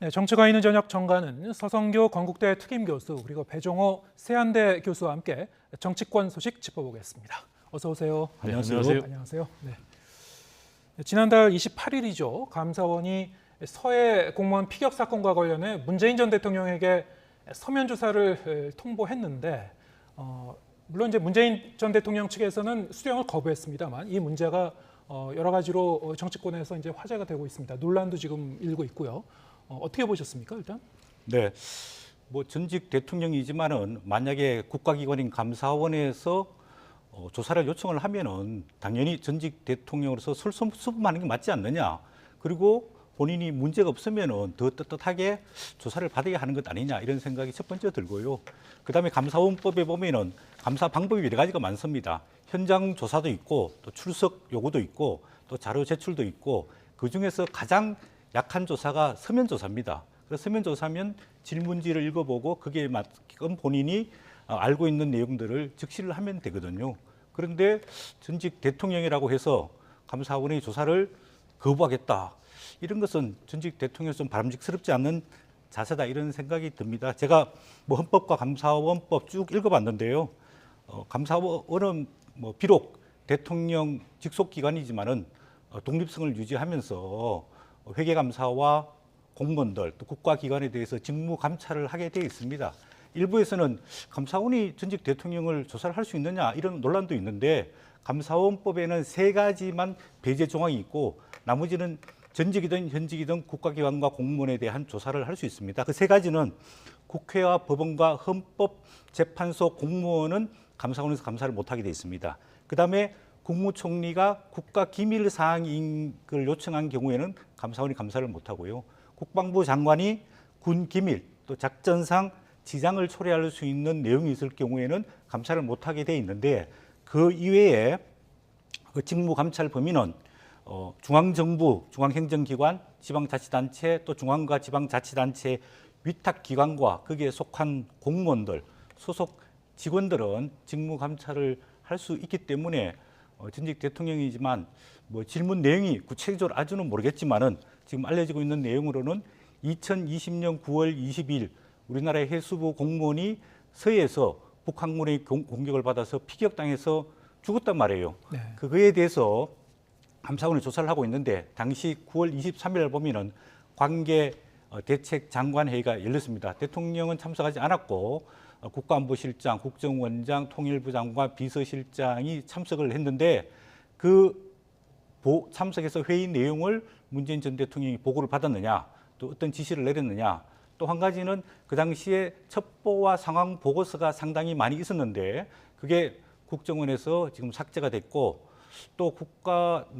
네, 정치가 있는 저녁 정가는 서성교 건국대 특임교수 그리고 배종호 세안대 교수와 함께 정치권 소식 짚어보겠습니다. 어서 오세요. 네, 안녕하세요. 안녕하세요. 네. 지난달 28일이죠. 감사원이 서해 공무원 피격 사건과 관련해 문재인 전 대통령에게 서면 조사를 통보했는데 물론 이제 문재인 전 대통령 측에서는 수령을 거부했습니다만 이 문제가 여러 가지로 정치권에서 이제 화제가 되고 있습니다. 논란도 지금 일고 있고요. 어떻게 보셨습니까, 일단? 네, 뭐 전직 대통령이지만은 만약에 국가기관인 감사원에서 조사를 요청을 하면은 당연히 전직 대통령으로서 솔선수범하는 게 맞지 않느냐. 그리고 본인이 문제가 없으면은 더 떳떳하게 조사를 받아야 하는 것 아니냐 이런 생각이 첫 번째 들고요. 그다음에 감사원법에 보면은 감사 방법이 여러 가지가 많습니다. 현장 조사도 있고 또 출석 요구도 있고 또 자료 제출도 있고 그 중에서 가장 약한 조사가 서면 조사입니다. 그래서 서면 조사면 질문지를 읽어보고 그게 맞게끔 본인이 알고 있는 내용들을 적시를 하면 되거든요. 그런데 전직 대통령이라고 해서 감사원이 조사를 거부하겠다. 이런 것은 전직 대통령이 좀 바람직스럽지 않는 자세다 이런 생각이 듭니다. 제가 뭐 헌법과 감사원법 쭉 읽어봤는데요. 감사원은 뭐 비록 대통령 직속 기관이지만은 독립성을 유지하면서 회계감사와 공무원들 또 국가기관에 대해서 직무 감찰을 하게 되어 있습니다. 일부에서는 감사원이 전직 대통령을 조사를 할 수 있느냐 이런 논란도 있는데 감사원법에는 3가지만 배제 조항이 있고 나머지는 전직이든 현직이든 국가기관과 공무원에 대한 조사를 할 수 있습니다. 그 3가지는 국회와 법원과 헌법재판소 공무원은 감사원에서 감사를 못하게 되어 있습니다. 그다음에 국무총리가 국가기밀사항을 요청한 경우에는 감사원이 감사를 못하고요. 국방부 장관이 군기밀 또 작전상 지장을 초래할 수 있는 내용이 있을 경우에는 감사를 못하게 돼 있는데 그 이외에 그 직무감찰 범위는 중앙정부, 중앙행정기관, 지방자치단체 또 중앙과 지방자치단체 위탁기관과 거기에 속한 공무원들, 소속 직원들은 직무감찰을 할 수 있기 때문에 전직 대통령이지만 뭐 질문 내용이 구체적으로 아주는 모르겠지만은 지금 알려지고 있는 내용으로는 2020년 9월 20일 우리나라의 해수부 공무원이 서해에서 북한군의 공격을 받아서 피격당해서 죽었단 말이에요. 네. 그거에 대해서 감사원이 조사를 하고 있는데 당시 9월 23일 보면은 관계 대책 장관 회의가 열렸습니다. 대통령은 참석하지 않았고 국가안보실장, 국정원장, 통일부 장관, 비서실장이 참석을 했는데 그 참석해서 회의 내용을 문재인 전 대통령이 보고를 받았느냐, 또 어떤 지시를 내렸느냐, 또 한 가지는 그 당시에 첩보와 상황 보고서가 상당히 많이 있었는데 그게 국정원에서 지금 삭제가 됐고 또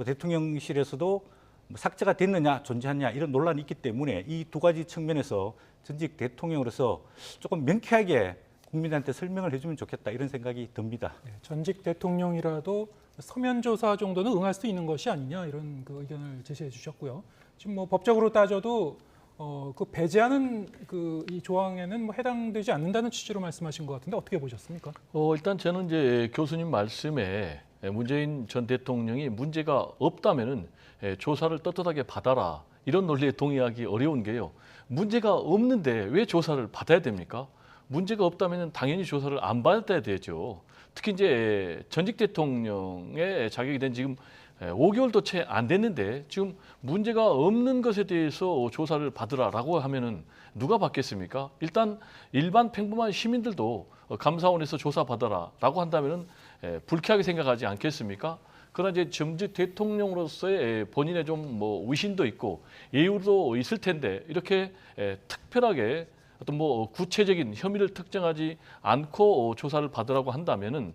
대통령실에서도 삭제가 됐느냐, 존재하느냐 이런 논란이 있기 때문에 이 2가지 측면에서 전직 대통령으로서 조금 명쾌하게 국민한테 설명을 해주면 좋겠다 이런 생각이 듭니다. 네, 전직 대통령이라도 서면 조사 정도는 응할 수 있는 것이 아니냐 이런 그 의견을 제시해 주셨고요. 지금 뭐 법적으로 따져도 그 배제하는 이 조항에는 뭐 해당되지 않는다는 취지로 말씀하신 것 같은데 어떻게 보셨습니까? 일단 저는 이제 교수님 말씀에 문재인 전 대통령이 문제가 없다면은 조사를 떳떳하게 받아라 이런 논리에 동의하기 어려운 게요. 문제가 없는데 왜 조사를 받아야 됩니까? 문제가 없다면 당연히 조사를 안 받아야 되죠. 특히 이제 전직 대통령의 자격이 된 지금 5개월도 채 안 됐는데 지금 문제가 없는 것에 대해서 조사를 받으라라고 하면은 누가 받겠습니까? 일단 일반 평범한 시민들도 감사원에서 조사받아라라고 한다면은 불쾌하게 생각하지 않겠습니까? 그러나 이제 전직 대통령으로서의 본인의 좀 뭐 위신도 있고 예우도 있을 텐데 이렇게 특별하게 어떤 뭐 구체적인 혐의를 특정하지 않고 조사를 받으라고 한다면은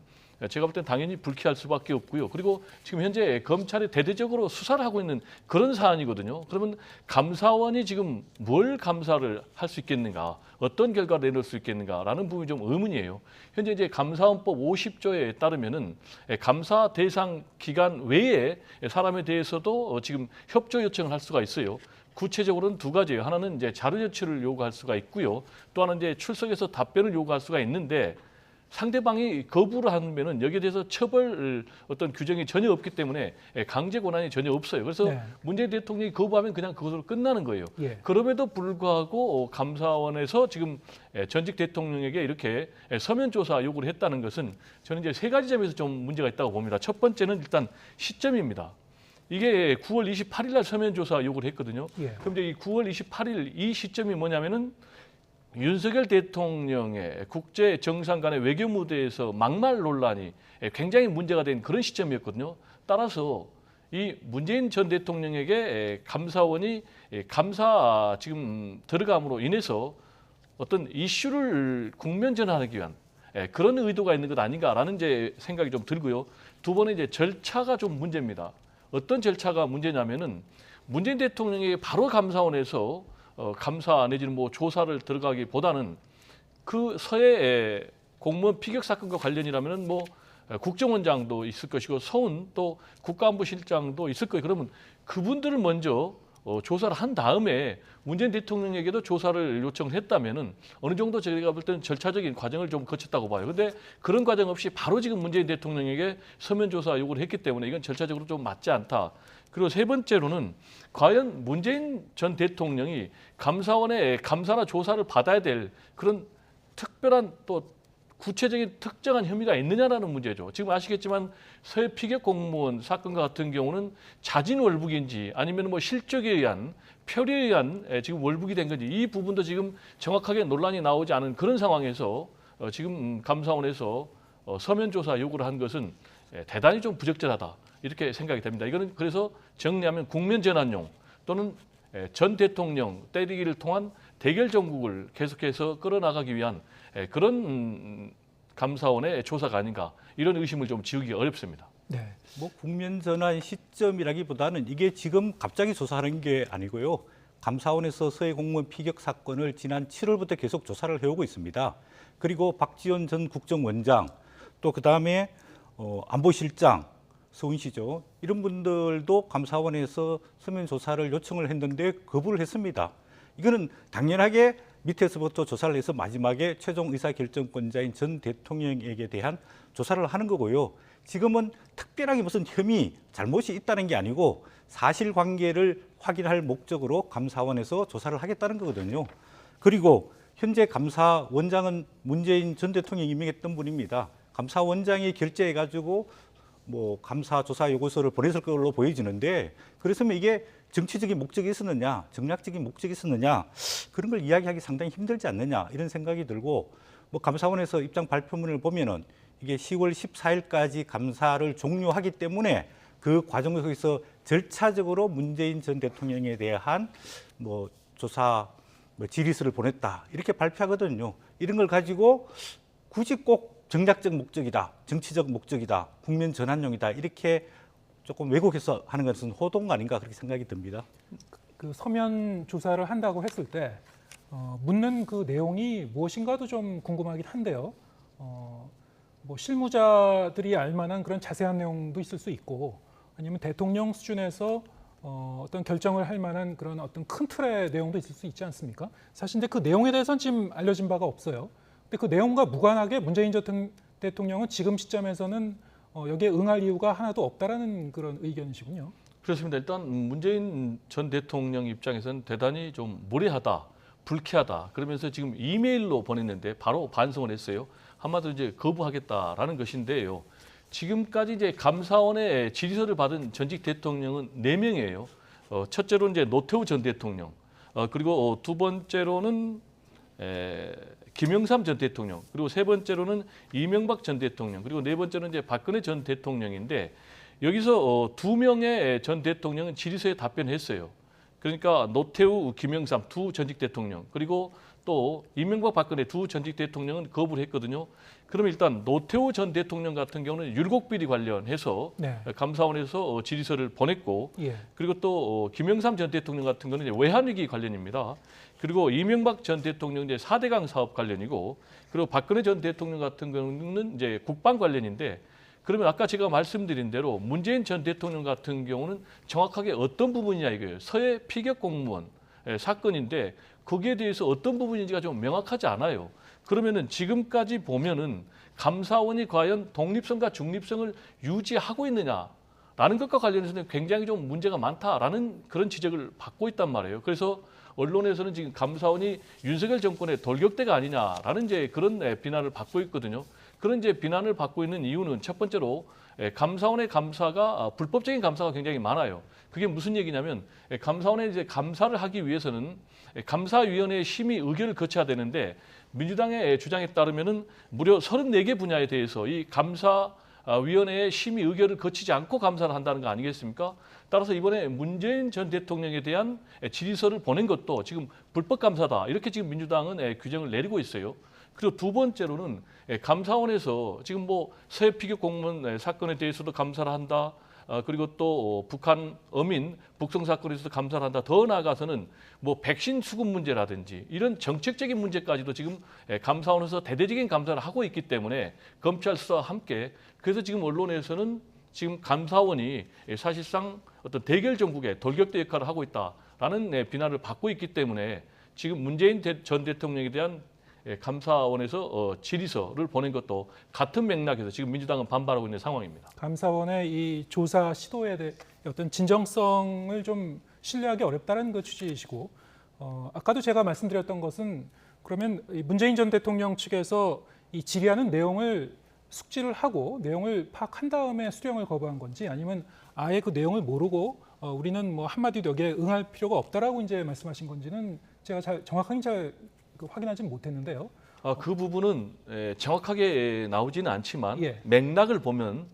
제가 볼 땐 당연히 불쾌할 수밖에 없고요. 그리고 지금 현재 검찰이 대대적으로 수사를 하고 있는 그런 사안이거든요. 그러면 감사원이 지금 뭘 감사를 할 수 있겠는가, 어떤 결과를 내놓을 수 있겠는가라는 부분이 좀 의문이에요. 현재 이제 감사원법 50조에 따르면은 감사 대상 기간 외에 사람에 대해서도 지금 협조 요청을 할 수가 있어요. 구체적으로는 2가지예요. 하나는 이제 자료 제출을 요구할 수가 있고요. 또 하나는 이제 출석해서 답변을 요구할 수가 있는데 상대방이 거부를 하면은 여기에 대해서 처벌 어떤 규정이 전혀 없기 때문에 강제 권한이 전혀 없어요. 그래서 네. 문재인 대통령이 거부하면 그냥 그것으로 끝나는 거예요. 예. 그럼에도 불구하고 감사원에서 지금 전직 대통령에게 이렇게 서면 조사 요구를 했다는 것은 저는 이제 세 가지 점에서 좀 문제가 있다고 봅니다. 첫 번째는 일단 시점입니다. 이게 9월 28일 날 서면 조사 요구를 했거든요. 예. 그럼 이제 이 9월 28일 이 시점이 뭐냐면은 윤석열 대통령의 국제 정상 간의 외교 무대에서 막말 논란이 굉장히 문제가 된 그런 시점이었거든요. 따라서 이 문재인 전 대통령에게 감사원이 감사 지금 들어감으로 인해서 어떤 이슈를 국면 전환하기 위한 그런 의도가 있는 것 아닌가라는 이제 생각이 좀 들고요. 두 번은 이제 절차가 좀 문제입니다. 어떤 절차가 문제냐면은 문재인 대통령이 바로 감사원에서 감사 내지는 뭐 조사를 들어가기보다는 그 서해 공무원 피격 사건과 관련이라면은 뭐 국정원장도 있을 것이고 서훈 또 국가안보실장도 있을 거예요. 그러면 그분들을 먼저 조사를 한 다음에 문재인 대통령에게도 조사를 요청을 했다면은 어느 정도 저희가 볼 때는 절차적인 과정을 좀 거쳤다고 봐요. 근데 그런 과정 없이 바로 지금 문재인 대통령에게 서면 조사 요구를 했기 때문에 이건 절차적으로 좀 맞지 않다. 그리고 세 번째로는 과연 문재인 전 대통령이 감사원의 감사나 조사를 받아야 될 그런 특별한 또 구체적인 특정한 혐의가 있느냐라는 문제죠. 지금 아시겠지만 서해 피격 공무원 사건과 같은 경우는 자진 월북인지 아니면 뭐 실적에 의한 표류에 의한 지금 월북이 된 건지 이 부분도 지금 정확하게 논란이 나오지 않은 그런 상황에서 지금 감사원에서 서면 조사 요구를 한 것은 대단히 좀 부적절하다. 이렇게 생각이 됩니다. 이거는 그래서 정리하면 국면 전환용 또는 전 대통령 때리기를 통한 대결 정국을 계속해서 끌어나가기 위한 그런 감사원의 조사가 아닌가 이런 의심을 좀 지우기 어렵습니다. 네. 뭐 국면 전환 시점이라기보다는 이게 지금 갑자기 조사하는 게 아니고요. 감사원에서 서해 공무원 피격 사건을 지난 7월부터 계속 조사를 해오고 있습니다. 그리고 박지원 전 국정원장 또 그다음에 안보실장 서훈 씨죠. 이런 분들도 감사원에서 서면 조사를 요청을 했는데 거부를 했습니다. 이거는 당연하게 밑에서부터 조사를 해서 마지막에 최종 의사결정권자인 전 대통령에게 대한 조사를 하는 거고요. 지금은 특별하게 무슨 혐의, 잘못이 있다는 게 아니고 사실관계를 확인할 목적으로 감사원에서 조사를 하겠다는 거거든요. 그리고 현재 감사원장은 문재인 전 대통령이 임명했던 분입니다. 감사원장이 결재해가지고 뭐 감사 조사 요구서를 보냈을 걸로 보여지는데 그랬으면 이게 정치적인 목적이 있었느냐, 정략적인 목적이 있었느냐 그런 걸 이야기하기 상당히 힘들지 않느냐 이런 생각이 들고 뭐 감사원에서 입장 발표문을 보면은 이게 10월 14일까지 감사를 종료하기 때문에 그 과정 속에서 절차적으로 문재인 전 대통령에 대한 뭐 조사 질의서를 보냈다 이렇게 발표하거든요. 이런 걸 가지고 굳이 꼭 정략적 목적이다, 정치적 목적이다, 국면 전환용이다 이렇게 조금 왜곡해서 하는 것은 호도가 아닌가 그렇게 생각이 듭니다. 그 서면 조사를 한다고 했을 때 묻는 그 내용이 무엇인가도 좀 궁금하긴 한데요. 뭐 실무자들이 알 만한 그런 자세한 내용도 있을 수 있고 아니면 대통령 수준에서 어떤 결정을 할 만한 그런 어떤 큰 틀의 내용도 있을 수 있지 않습니까? 사실 근데 그 내용에 대해서는 지금 알려진 바가 없어요. 근데 그 내용과 무관하게 문재인 전 대통령은 지금 시점에서는 여기에 응할 이유가 하나도 없다라는 그런 의견이시군요. 그렇습니다. 일단 문재인 전 대통령 입장에서는 대단히 좀 무례하다, 불쾌하다. 그러면서 지금 이메일로 보냈는데 바로 반성을 했어요. 한마디로 이제 거부하겠다라는 것인데요. 지금까지 이제 감사원의 질의서를 받은 전직 대통령은 4명이에요. 첫째로 이제 노태우 전 대통령, 그리고 두 번째로는 김영삼 전 대통령, 그리고 세 번째로는 이명박 전 대통령, 그리고 네 번째로는 이제 박근혜 전 대통령인데 여기서 2명의 전 대통령은 질의서에 답변했어요. 그러니까 노태우, 김영삼 두 전직 대통령, 그리고 또 이명박, 박근혜 두 전직 대통령은 거부를 했거든요. 그러면 일단 노태우 전 대통령 같은 경우는 율곡비리 관련해서 네. 감사원에서 질의서를 보냈고, 예. 그리고 또 김영삼 전 대통령 같은 경우는 이제 외환위기 관련입니다. 그리고 이명박 전 대통령 이제 4대강 사업 관련이고, 그리고 박근혜 전 대통령 같은 경우는 이제 국방 관련인데, 그러면 아까 제가 말씀드린 대로 문재인 전 대통령 같은 경우는 정확하게 어떤 부분이냐 이거예요. 서해 피격 공무원 사건인데 거기에 대해서 어떤 부분인지가 좀 명확하지 않아요. 그러면은 지금까지 보면은 감사원이 과연 독립성과 중립성을 유지하고 있느냐라는 것과 관련해서는 굉장히 좀 문제가 많다라는 그런 지적을 받고 있단 말이에요. 그래서 언론에서는 지금 감사원이 윤석열 정권의 돌격대가 아니냐라는 이제 그런 비난을 받고 있거든요. 그런 이제 비난을 받고 있는 이유는 첫 번째로 감사원의 감사가 불법적인 감사가 굉장히 많아요. 그게 무슨 얘기냐면 감사원에 이제 감사를 하기 위해서는 감사위원회의 심의 의결을 거쳐야 되는데 민주당의 주장에 따르면은 무려 34개 분야에 대해서 이 감사위원회의 심의 의결을 거치지 않고 감사를 한다는 거 아니겠습니까? 따라서 이번에 문재인 전 대통령에 대한 질의서를 보낸 것도 지금 불법 감사다 이렇게 지금 민주당은 규정을 내리고 있어요. 그리고 두 번째로는 감사원에서 지금 뭐 서해 피격 공무원 사건에 대해서도 감사를 한다. 그리고 또 북한 어민 북송 사건에서도 감사를 한다. 더 나아가서는 뭐 백신 수급 문제라든지 이런 정책적인 문제까지도 지금 감사원에서 대대적인 감사를 하고 있기 때문에 검찰 수사와 함께 그래서 지금 언론에서는 지금 감사원이 사실상 어떤 대결 정국의 돌격대 역할을 하고 있다라는 비난을 받고 있기 때문에 지금 문재인 전 대통령에 대한 감사원에서 질의서를 보낸 것도 같은 맥락에서 지금 민주당은 반발하고 있는 상황입니다. 감사원의 이 조사 시도에 대해 어떤 진정성을 좀 신뢰하기 어렵다는 그 취지이시고, 아까도 제가 말씀드렸던 것은 그러면 이 문재인 전 대통령 측에서 이 질의하는 내용을 숙지를 하고 내용을 파악한 다음에 수령을 거부한 건지 아니면 아예 그 내용을 모르고 우리는 뭐 한마디도 여기에 응할 필요가 없다라고 이제 말씀하신 건지는 제가 정확하게 잘 확인하지는 못했는데요. 그 부분은 정확하게 나오지는 않지만 예. 맥락을 보면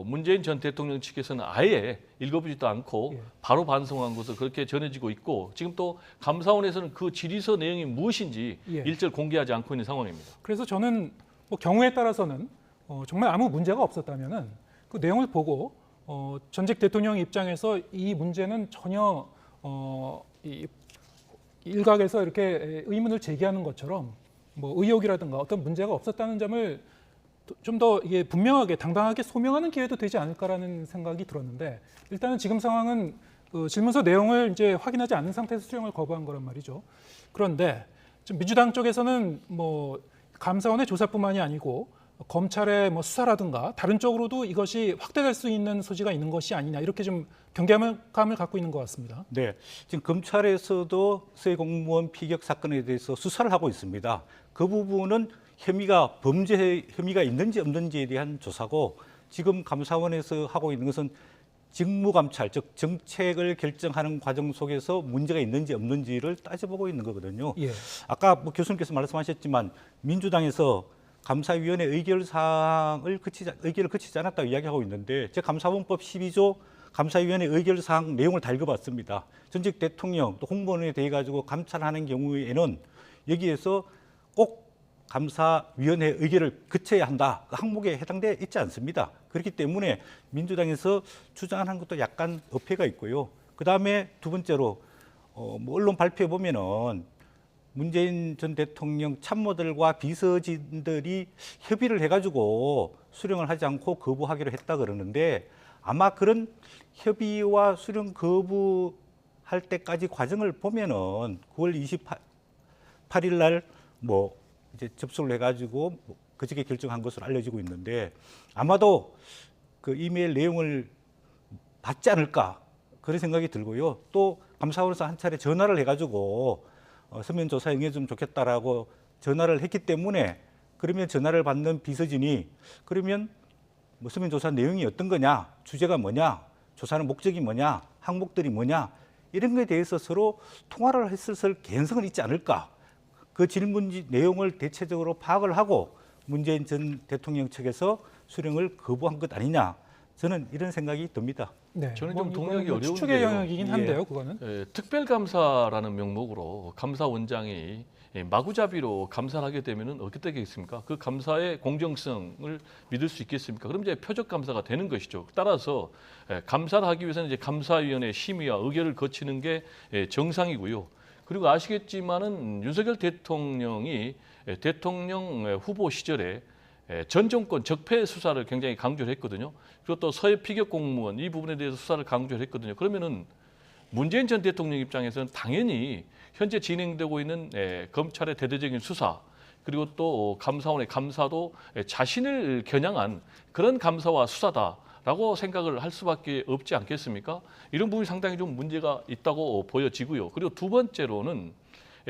문재인 전 대통령 측에서는 아예 읽어보지도 않고 예. 바로 반송한 것으로 그렇게 전해지고 있고 지금 또 감사원에서는 그 질의서 내용이 무엇인지 예. 일절 공개하지 않고 있는 상황입니다. 그래서 저는 뭐 경우에 따라서는 정말 아무 문제가 없었다면은 그 내용을 보고 전직 대통령 입장에서 이 문제는 전혀 이 일각에서 이렇게 의문을 제기하는 것처럼 뭐 의혹이라든가 어떤 문제가 없었다는 점을 좀 더 이게 분명하게 당당하게 소명하는 기회도 되지 않을까라는 생각이 들었는데 일단은 지금 상황은 그 질문서 내용을 이제 확인하지 않은 상태에서 수령을 거부한 거란 말이죠. 그런데 지금 민주당 쪽에서는 뭐 감사원의 조사뿐만이 아니고 검찰의 뭐 수사라든가 다른 쪽으로도 이것이 확대될 수 있는 소지가 있는 것이 아니냐 이렇게 좀 경계감을 갖고 있는 것 같습니다. 네, 지금 검찰에서도 서해 공무원 피격 사건에 대해서 수사를 하고 있습니다. 그 부분은 범죄 혐의가 있는지 없는지에 대한 조사고 지금 감사원에서 하고 있는 것은 직무감찰, 즉 정책을 결정하는 과정 속에서 문제가 있는지 없는지를 따져보고 있는 거거든요. 예. 아까 뭐 교수님께서 말씀하셨지만 민주당에서 감사위원회 의결을 거치지 않았다고 이야기하고 있는데 제 감사원법 12조 감사위원회 의결 사항 내용을 다 읽어봤습니다. 전직 대통령 또 공무원에 대해 가지고 감찰하는 경우에는 여기에서 꼭 감사위원회 의결을 거쳐야 한다. 그 항목에 해당돼 있지 않습니다. 그렇기 때문에 민주당에서 주장하는 것도 약간 어폐가 있고요. 그 다음에 두 번째로 뭐 언론 발표에 보면은 문재인 전 대통령 참모들과 비서진들이 협의를 해가지고 수령을 하지 않고 거부하기로 했다 그러는데 아마 그런 협의와 수령 거부할 때까지 과정을 보면은 9월 28일 날 뭐 이제 접수를 해가지고 그저께 결정한 것으로 알려지고 있는데 아마도 그 이메일 내용을 받지 않을까 그런 생각이 들고요. 또 감사원에서 한 차례 전화를 해가지고 서면 조사에 응해주면 좋겠다라고 전화를 했기 때문에 그러면 전화를 받는 비서진이 그러면 뭐 서면 조사 내용이 어떤 거냐, 주제가 뭐냐, 조사는 목적이 뭐냐, 항목들이 뭐냐 이런 것에 대해서 서로 통화를 했을 개연성은 있지 않을까. 그 질문 내용을 대체적으로 파악을 하고 문재인 전 대통령 측에서 수령을 거부한 것 아니냐. 저는 이런 생각이 듭니다. 네. 저는 좀 이거는 동의하기 뭐 어려운데요. 추측의 영역이긴 한데요, 예. 그거는. 특별감사라는 명목으로 감사원장이 마구잡이로 감사를 하게 되면 어떻게 되겠습니까? 그 감사의 공정성을 믿을 수 있겠습니까? 그럼 이제 표적 감사가 되는 것이죠. 따라서 감사를 하기 위해서는 이제 감사위원회 심의와 의결을 거치는 게 정상이고요. 그리고 아시겠지만은 윤석열 대통령이 대통령 후보 시절에 전 정권 적폐 수사를 굉장히 강조를 했거든요. 그리고 또 서해 피격 공무원 이 부분에 대해서 수사를 강조를 했거든요. 그러면은 문재인 전 대통령 입장에서는 당연히 현재 진행되고 있는 검찰의 대대적인 수사 그리고 또 감사원의 감사도 자신을 겨냥한 그런 감사와 수사다라고 생각을 할 수밖에 없지 않겠습니까? 이런 부분이 상당히 좀 문제가 있다고 보여지고요. 그리고 두 번째로는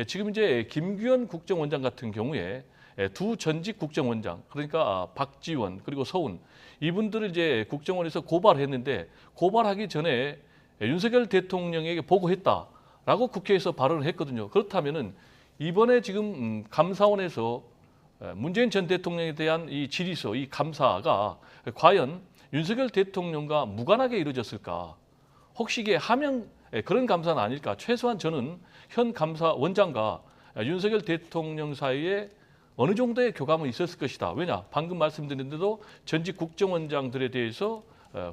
지금 이제 김규현 국정원장 같은 경우에 두 전직 국정원장 그러니까 박지원 그리고 서훈 이분들을 이제 국정원에서 고발했는데 고발하기 전에 윤석열 대통령에게 보고했다라고 국회에서 발언을 했거든요. 그렇다면은 이번에 지금 감사원에서 문재인 전 대통령에 대한 이 질의서, 이 감사가 과연 윤석열 대통령과 무관하게 이루어졌을까? 혹시 이게 하명 그런 감사는 아닐까? 최소한 저는 현 감사원장과 윤석열 대통령 사이에 어느 정도의 교감은 있었을 것이다. 왜냐? 방금 말씀드린 대로 전직 국정원장들에 대해서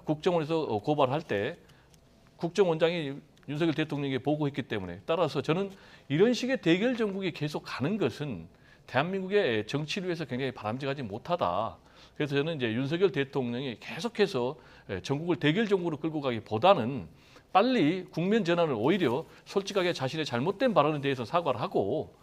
국정원에서 고발할 때 국정원장이 윤석열 대통령에게 보고했기 때문에 따라서 저는 이런 식의 대결 정국이 계속 가는 것은 대한민국의 정치를 위해서 굉장히 바람직하지 못하다. 그래서 저는 이제 윤석열 대통령이 계속해서 전국을 대결 정국으로 끌고 가기보다는 빨리 국면 전환을 오히려 솔직하게 자신의 잘못된 발언에 대해서 사과를 하고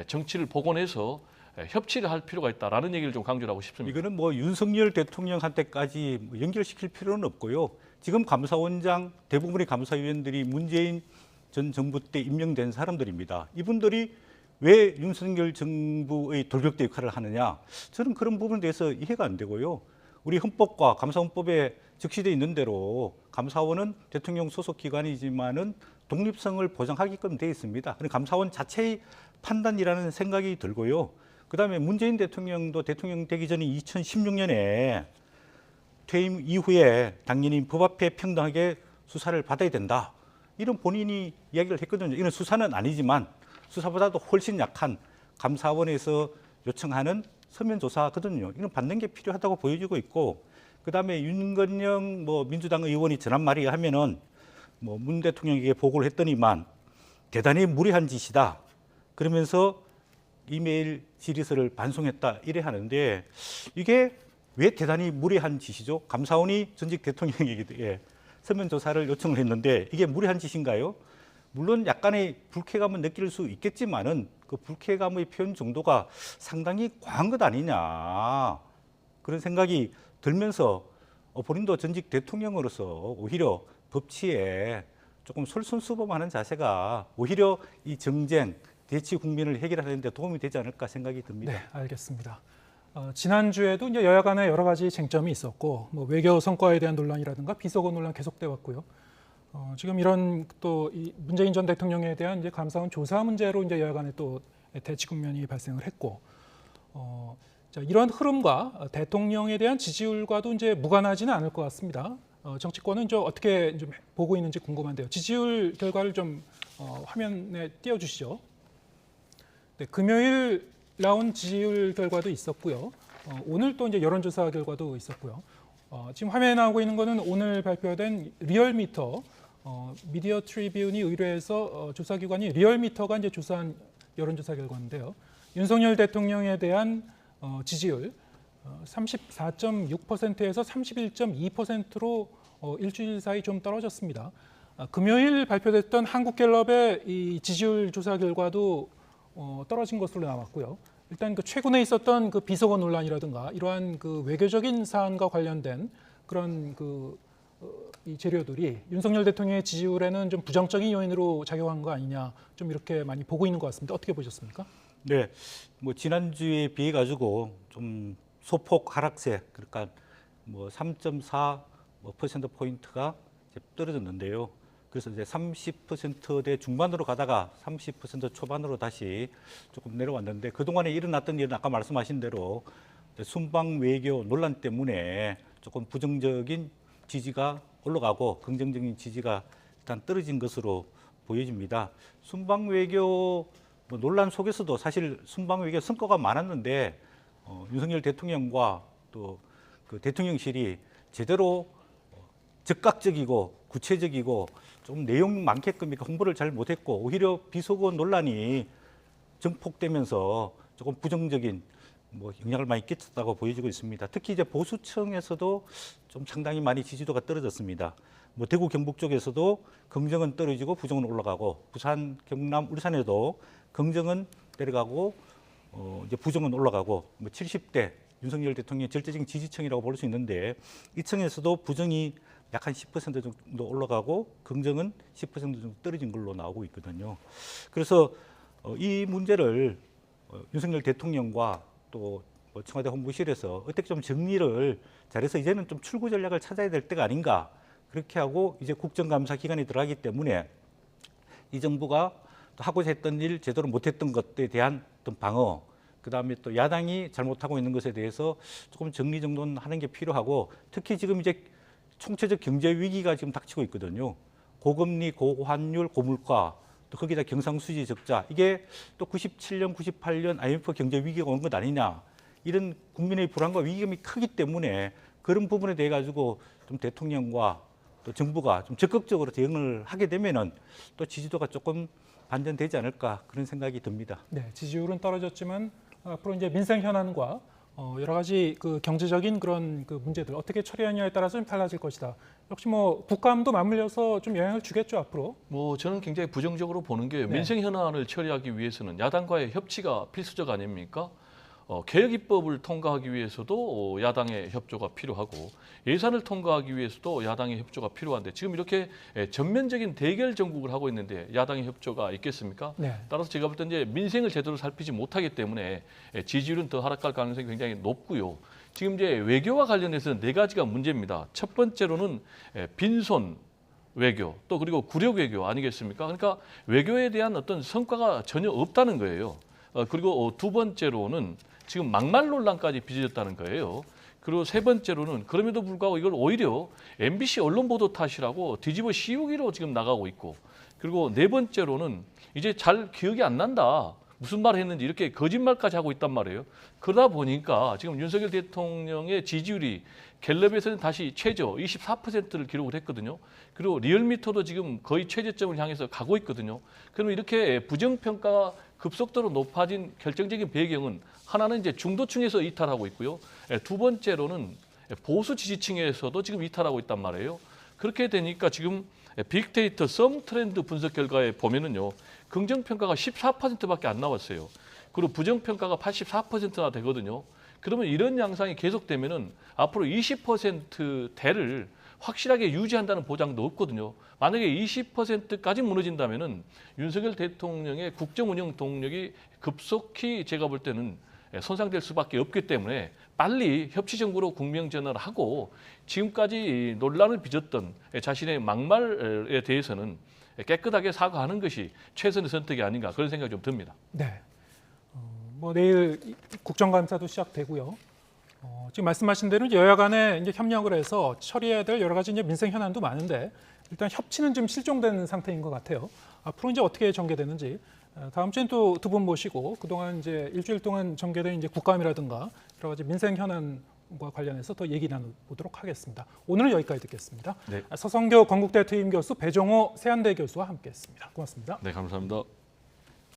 정치를 복원해서 협치를 할 필요가 있다라는 얘기를 좀 강조를 하고 싶습니다. 이거는 뭐 윤석열 대통령한테까지 뭐 연결시킬 필요는 없고요. 지금 감사원장 대부분의 감사위원들이 문재인 전 정부 때 임명된 사람들입니다. 이분들이 왜 윤석열 정부의 돌격대 역할을 하느냐? 저는 그런 부분에 대해서 이해가 안 되고요. 우리 헌법과 감사원법에 적시되어 있는 대로 감사원은 대통령 소속 기관이지만은 독립성을 보장하게끔 되어 있습니다. 그리고 감사원 자체의 판단이라는 생각이 들고요. 그다음에 문재인 대통령도 대통령 되기 전에 2016년에 퇴임 이후에 당연히 법 앞에 평등하게 수사를 받아야 된다. 이런 본인이 이야기를 했거든요. 이건 수사는 아니지만 수사보다도 훨씬 약한 감사원에서 요청하는 서면 조사거든요. 이건 받는 게 필요하다고 보여지고 있고, 그다음에 윤건영 민주당 의원이 전한 말이 하면은 문 대통령에게 보고를 했더니만 대단히 무리한 짓이다. 그러면서 이메일 질의서를 반송했다 이래 하는데 이게 왜 대단히 무리한 짓이죠? 감사원이 전직 대통령에게 서면 조사를 요청을 했는데 이게 무리한 짓인가요? 물론 약간의 불쾌감은 느낄 수 있겠지만은 그 불쾌감의 표현 정도가 상당히 과한 것 아니냐 그런 생각이 들면서 본인도 전직 대통령으로서 오히려 법치에 조금 솔선수범하는 자세가 오히려 이 정쟁 대치 국면을 해결하는 데 도움이 되지 않을까 생각이 듭니다. 네, 알겠습니다. 지난주에도 이제 여야 간에 여러 가지 쟁점이 있었고 외교 성과에 대한 논란이라든가 비속어 논란 계속돼 왔고요. 지금 이런 또 이 문재인 전 대통령에 대한 이제 감사원 조사 문제로 이제 여야 간에 또 대치 국면이 발생을 했고, 자, 이런 흐름과 대통령에 대한 지지율과도 이제 무관하지는 않을 것 같습니다. 정치권은 좀 어떻게 좀 보고 있는지 궁금한데요. 지지율 결과를 좀 화면에 띄워주시죠. 네, 금요일 나온 지지율 결과도 있었고요. 오늘 또 이제 여론조사 결과도 있었고요. 지금 화면에 나오고 있는 거는 오늘 발표된 리얼미터 미디어 트리뷴이 의뢰해서 조사기관이 리얼미터가 이제 조사한 여론조사 결과인데요. 윤석열 대통령에 대한 지지율 34.6%에서 31.2%로 일주일 사이 좀 떨어졌습니다. 금요일 발표됐던 한국갤럽의 이 지지율 조사 결과도 떨어진 것으로 나왔고요. 일단 그 최근에 있었던 그 비속어 논란이라든가 이러한 그 외교적인 사안과 관련된 그런 이 재료들이 윤석열 대통령의 지지율에는 좀 부정적인 요인으로 작용한 거 아니냐 좀 이렇게 많이 보고 있는 것 같습니다. 어떻게 보셨습니까? 네, 지난주에 비해 가지고 좀 소폭 하락세, 그러니까 3.4 퍼센트 포인트가 떨어졌는데요. 그래서 이제 30%대 중반으로 가다가 30% 초반으로 다시 조금 내려왔는데 그동안에 일어났던 일은 아까 말씀하신 대로 순방 외교 논란 때문에 조금 부정적인 지지가 올라가고 긍정적인 지지가 일단 떨어진 것으로 보여집니다. 순방 외교 논란 속에서도 사실 순방 외교 성과가 많았는데 윤석열 대통령과 또 그 대통령실이 제대로 즉각적이고 구체적이고 좀 내용 많게끔 홍보를 잘 못했고 오히려 비속어 논란이 증폭되면서 조금 부정적인 영향을 많이 끼쳤다고 보여지고 있습니다. 특히 이제 보수층에서도 좀 상당히 많이 지지도가 떨어졌습니다. 뭐 대구 경북 쪽에서도 긍정은 떨어지고 부정은 올라가고 부산, 경남, 울산에도 긍정은 내려가고 이제 부정은 올라가고 뭐 70대 윤석열 대통령의 절대적인 지지층이라고 볼 수 있는데 이 층에서도 부정이 약 한 10% 정도 올라가고 긍정은 10% 정도 떨어진 걸로 나오고 있거든요. 그래서 이 문제를 윤석열 대통령과 또 청와대 홍보실에서 어떻게 좀 정리를 잘해서 이제는 좀 출구 전략을 찾아야 될 때가 아닌가 그렇게 하고 이제 국정감사 기간에 들어가기 때문에 이 정부가 또 하고자 했던 일 제대로 못했던 것에 대한 어떤 방어 그다음에 또 야당이 잘못하고 있는 것에 대해서 조금 정리정돈 하는 게 필요하고 특히 지금 이제 총체적 경제 위기가 지금 닥치고 있거든요. 고금리, 고환율, 고물가 또 거기다 경상수지 적자 이게 또 97년, 98년 IMF 경제 위기가 온 것 아니냐 이런 국민의 불안과 위기감이 크기 때문에 그런 부분에 대해 가지고 좀 대통령과 또 정부가 좀 적극적으로 대응을 하게 되면은 또 지지도가 조금 반전되지 않을까 그런 생각이 듭니다. 네, 지지율은 떨어졌지만 앞으로 이제 민생 현안과 여러 가지 그 경제적인 그런 그 문제들 어떻게 처리하느냐에 따라서 좀 달라질 것이다. 역시 뭐 국감도 맞물려서 좀 영향을 주겠죠 앞으로. 뭐 저는 굉장히 부정적으로 보는 게 네. 민생 현안을 처리하기 위해서는 야당과의 협치가 필수적 아닙니까? 개혁 입법을 통과하기 위해서도 야당의 협조가 필요하고 예산을 통과하기 위해서도 야당의 협조가 필요한데 지금 이렇게 전면적인 대결 전국을 하고 있는데 야당의 협조가 있겠습니까? 네. 따라서 제가 볼 때 이제 민생을 제대로 살피지 못하기 때문에 지지율은 더 하락할 가능성이 굉장히 높고요. 지금 이제 외교와 관련해서 네 가지가 문제입니다. 첫 번째로는 빈손 외교 또 그리고 굴욕 외교 아니겠습니까? 그러니까 외교에 대한 어떤 성과가 전혀 없다는 거예요. 그리고 두 번째로는 지금 막말 논란까지 빚어졌다는 거예요. 그리고 세 번째로는 그럼에도 불구하고 이걸 오히려 MBC 언론 보도 탓이라고 뒤집어 씌우기로 지금 나가고 있고 그리고 네 번째로는 이제 잘 기억이 안 난다. 무슨 말을 했는지 이렇게 거짓말까지 하고 있단 말이에요. 그러다 보니까 지금 윤석열 대통령의 지지율이 갤럽에서는 다시 최저 24%를 기록을 했거든요. 그리고 리얼미터도 지금 거의 최저점을 향해서 가고 있거든요. 그럼 이렇게 부정평가가 급속도로 높아진 결정적인 배경은 하나는 이제 중도층에서 이탈하고 있고요. 두 번째로는 보수 지지층에서도 지금 이탈하고 있단 말이에요. 그렇게 되니까 지금 빅데이터 썸 트렌드 분석 결과에 보면은요. 긍정평가가 14%밖에 안 나왔어요. 그리고 부정평가가 84%나 되거든요. 그러면 이런 양상이 계속되면은 앞으로 20%대를 확실하게 유지한다는 보장도 없거든요. 만약에 20%까지 무너진다면은 윤석열 대통령의 국정 운영 동력이 급속히 제가 볼 때는 손상될 수밖에 없기 때문에 빨리 협치 정부로 국명 전환을 하고 지금까지 논란을 빚었던 자신의 막말에 대해서는 깨끗하게 사과하는 것이 최선의 선택이 아닌가 그런 생각이 좀 듭니다. 네. 뭐 내일 국정감사도 시작되고요. 지금 말씀하신 대로 여야 간에 이제 협력을 해서 처리해야 될 여러 가지 이제 민생 현안도 많은데 일단 협치는 좀 실종된 상태인 것 같아요. 앞으로 이제 어떻게 전개되는지 다음 주엔 또 두 분 모시고 그동안 이제 일주일 동안 전개된 이제 국감이라든가 여러 가지 민생 현안과 관련해서 더 얘기 나눠보도록 하겠습니다. 오늘은 여기까지 듣겠습니다. 네. 서성교 건국대 투임 교수 배종호 세한대 교수와 함께했습니다. 고맙습니다. 네, 감사합니다.